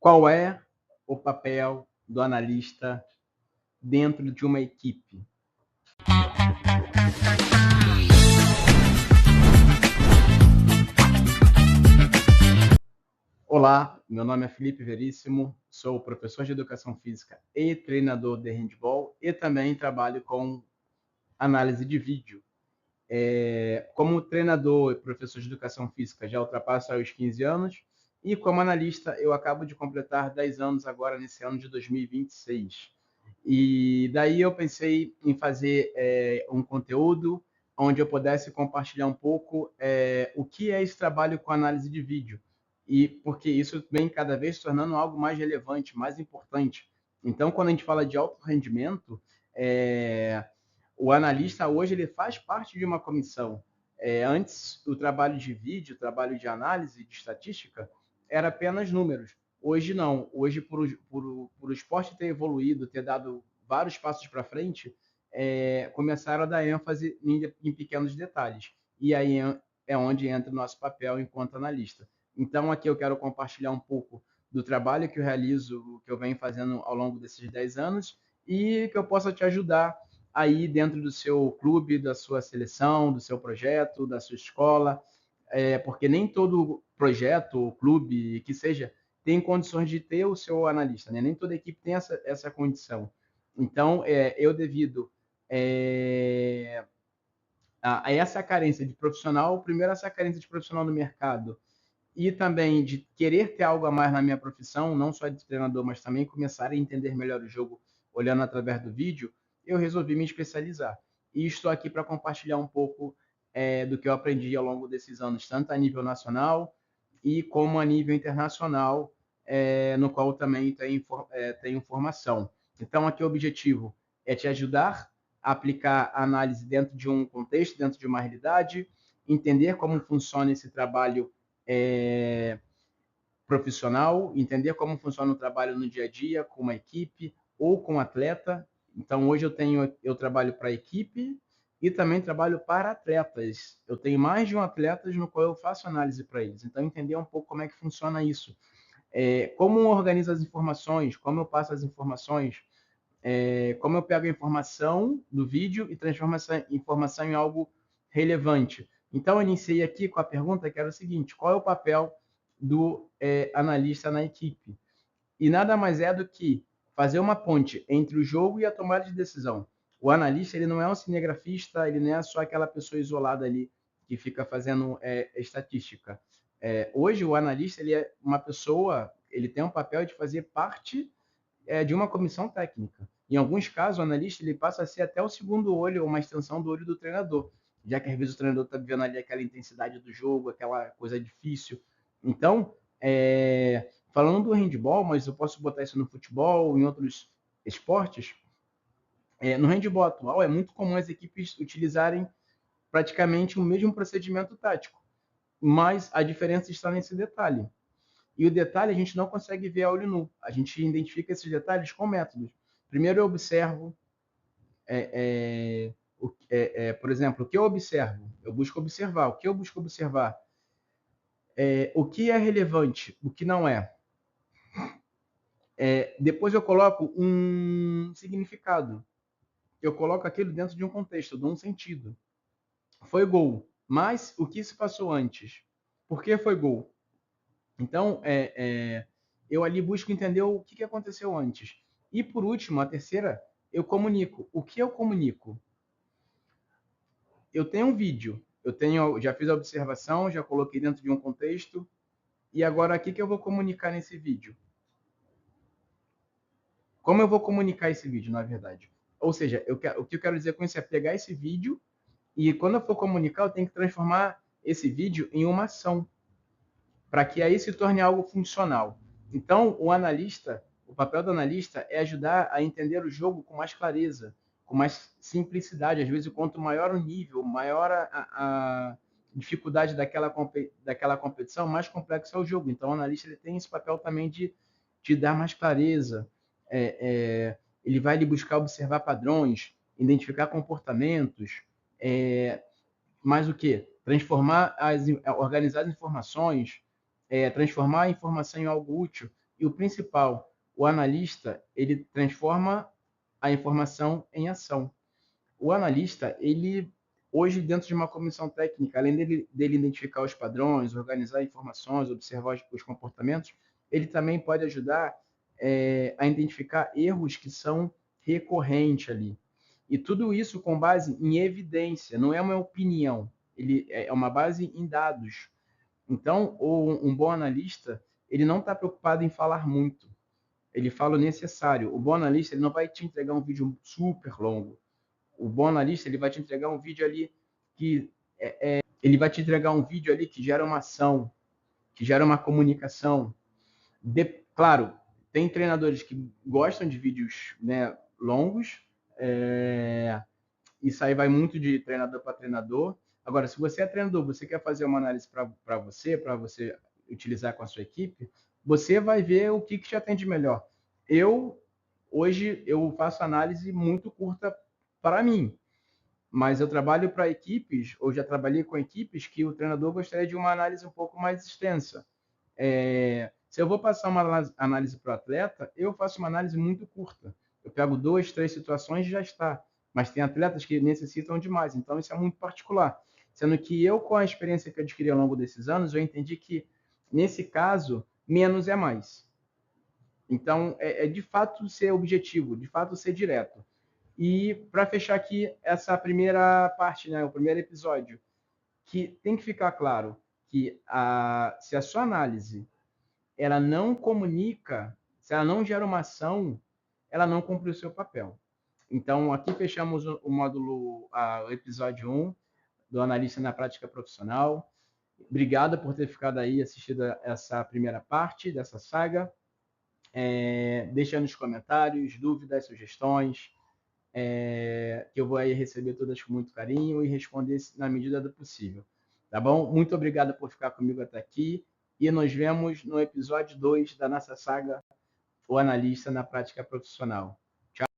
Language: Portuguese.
Qual é o papel do analista dentro de uma equipe? Olá, meu nome é Felipe Veríssimo, sou professor de Educação Física e treinador de handball e também trabalho com análise de vídeo. Como treinador e professor de Educação Física já ultrapasso os 15 anos e como analista eu acabo de completar 10 anos agora nesse ano de 2026. E daí eu pensei em fazer um conteúdo onde eu pudesse compartilhar um pouco o que é esse trabalho com análise de vídeo. E porque isso vem cada vez se tornando algo mais relevante, mais importante. Então, quando a gente fala de alto rendimento, o analista hoje ele faz parte de uma comissão. Antes, o trabalho de vídeo, o trabalho de análise, de estatística, era apenas números. Hoje não. Hoje, por o esporte ter evoluído, ter dado vários passos para frente, começaram a dar ênfase em pequenos detalhes. E aí é onde entra o nosso papel enquanto analista. Então, aqui eu quero compartilhar um pouco do trabalho que eu realizo, que eu venho fazendo ao longo desses 10 anos, e que eu possa te ajudar aí dentro do seu clube, da sua seleção, do seu projeto, da sua escola, porque nem todo projeto ou clube que seja tem condições de ter o seu analista, né? Nem toda equipe tem essa condição. Então, eu devido a essa carência de profissional, primeiro essa carência de profissional no mercado e também de querer ter algo a mais na minha profissão, não só de treinador, mas também começar a entender melhor o jogo olhando através do vídeo, eu resolvi me especializar. E estou aqui para compartilhar um pouco do que eu aprendi ao longo desses anos, tanto a nível nacional e como a nível internacional, no qual também tenho formação. Então, aqui o objetivo é te ajudar a aplicar a análise dentro de um contexto, dentro de uma realidade, entender como funciona esse trabalho profissional, entender como funciona o trabalho no dia a dia com uma equipe ou com um atleta. Então, hoje eu trabalho para a equipe e também trabalho para atletas. Eu tenho mais de um atleta no qual eu faço análise para eles. Então, entender um pouco como é que funciona isso. Como eu organizo as informações, como eu passo as informações, como eu pego a informação do vídeo e transformo essa informação em algo relevante. Então, eu iniciei aqui com a pergunta que era o seguinte: qual é o papel do analista na equipe? E nada mais é do que fazer uma ponte entre o jogo e a tomada de decisão. O analista ele não é um cinegrafista, ele não é só aquela pessoa isolada ali que fica fazendo estatística. Hoje, o analista ele é uma pessoa, ele tem um papel de fazer parte de uma comissão técnica. Em alguns casos, o analista ele passa a ser até o segundo olho, ou uma extensão do olho do treinador, já que às vezes o treinador está vivendo ali aquela intensidade do jogo, aquela coisa difícil. Então, falando do handball, mas eu posso botar isso no futebol, em outros esportes, no handball atual é muito comum as equipes utilizarem praticamente o mesmo procedimento tático, mas a diferença está nesse detalhe. E o detalhe a gente não consegue ver a olho nu. A gente identifica esses detalhes com métodos. Primeiro eu observo, por exemplo, o que eu observo? Eu busco observar. O que eu busco observar? O que é relevante, o que não é. Depois eu coloco um significado. Eu coloco aquilo dentro de um contexto, eu dou um sentido. Foi gol, mas o que se passou antes? Por que foi gol? Então, eu ali busco entender o que aconteceu antes. E, por último, a terceira, eu comunico. O que eu comunico? Eu tenho um vídeo, já fiz a observação, já coloquei dentro de um contexto, e agora o que eu vou comunicar nesse vídeo? Como eu vou comunicar esse vídeo, na verdade? Ou seja, o que eu quero dizer com isso é pegar esse vídeo e, quando eu for comunicar, eu tenho que transformar esse vídeo em uma ação, para que aí se torne algo funcional. Então, o papel do analista é ajudar a entender o jogo com mais clareza, com mais simplicidade. Às vezes, quanto maior o nível, maior a dificuldade daquela competição, mais complexo é o jogo. Então, o analista ele tem esse papel também de dar mais clareza. Ele vai buscar observar padrões, identificar comportamentos, mais o que? Organizar as informações, transformar a informação em algo útil. E o principal, o analista, ele transforma a informação em ação. O analista, ele hoje dentro de uma comissão técnica, além dele identificar os padrões, organizar informações, observar os comportamentos, ele também pode ajudar a identificar erros que são recorrentes ali. E tudo isso com base em evidência, não é uma opinião, ele é uma base em dados. Então, um bom analista, ele não está preocupado em falar muito, ele fala o necessário. O bom analista, ele não vai te entregar um vídeo super longo. O bom analista, ele vai te entregar um vídeo ali que ele vai te entregar um vídeo ali que gera uma ação, que gera uma comunicação. Claro, tem treinadores que gostam de vídeos, né, longos. Isso aí vai muito de treinador para treinador. Agora, se você é treinador, você quer fazer uma análise para você utilizar com a sua equipe, você vai ver o que te atende melhor. Hoje, eu faço análise muito curta para mim, mas eu trabalho para equipes, ou já trabalhei com equipes, que o treinador gostaria de uma análise um pouco mais extensa. Se eu vou passar uma análise para o atleta, eu faço uma análise muito curta. Eu pego 2, 3 situações e já está. Mas tem atletas que necessitam de mais, então isso é muito particular. Sendo que eu, com a experiência que eu adquiri ao longo desses anos, eu entendi que, nesse caso, menos é mais. Então, de fato ser objetivo, de fato ser direto. E para fechar aqui essa primeira parte, né, o primeiro episódio, que tem que ficar claro que se a sua análise ela não comunica, se ela não gera uma ação, ela não cumpre o seu papel. Então, aqui fechamos o módulo, o episódio 1 do Analista na Prática Profissional. Obrigado por ter ficado aí assistindo essa primeira parte dessa saga. Deixa nos comentários dúvidas, sugestões, que eu vou aí receber todas com muito carinho e responder na medida do possível. Tá bom? Muito obrigado por ficar comigo até aqui e nos vemos no episódio 2 da nossa saga O Analista na Prática Profissional.